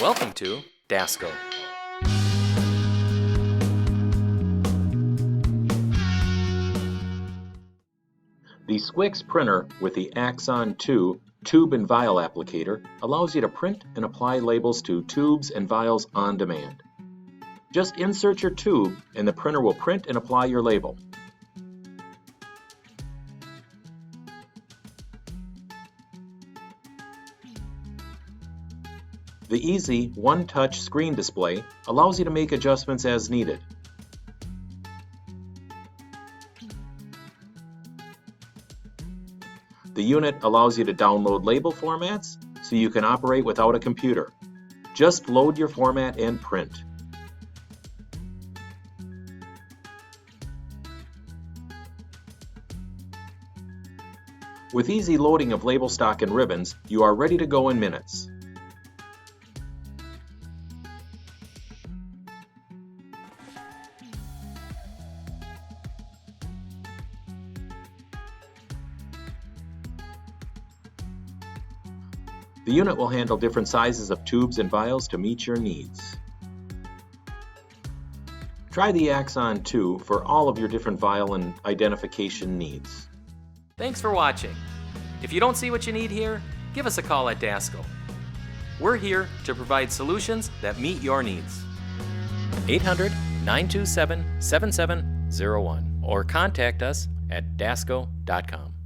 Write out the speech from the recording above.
Welcome to Dasco. The Squix printer with the Axon 2 tube and vial applicator allows you to print and apply labels to tubes and vials on demand. Just insert your tube and the printer will print and apply your label. The easy one-touch screen display allows you to make adjustments as needed. The unit allows you to download label formats so you can operate without a computer. Just load your format and print. With easy loading of label stock and ribbons, you are ready to go in minutes. The unit will handle different sizes of tubes and vials to meet your needs. Try the Axon 2 for all of your different vial and identification needs. Thanks for watching. If you don't see what you need here, give us a call at Dasco. We're here to provide solutions that meet your needs. 800-927-7701 or contact us at dasco.com.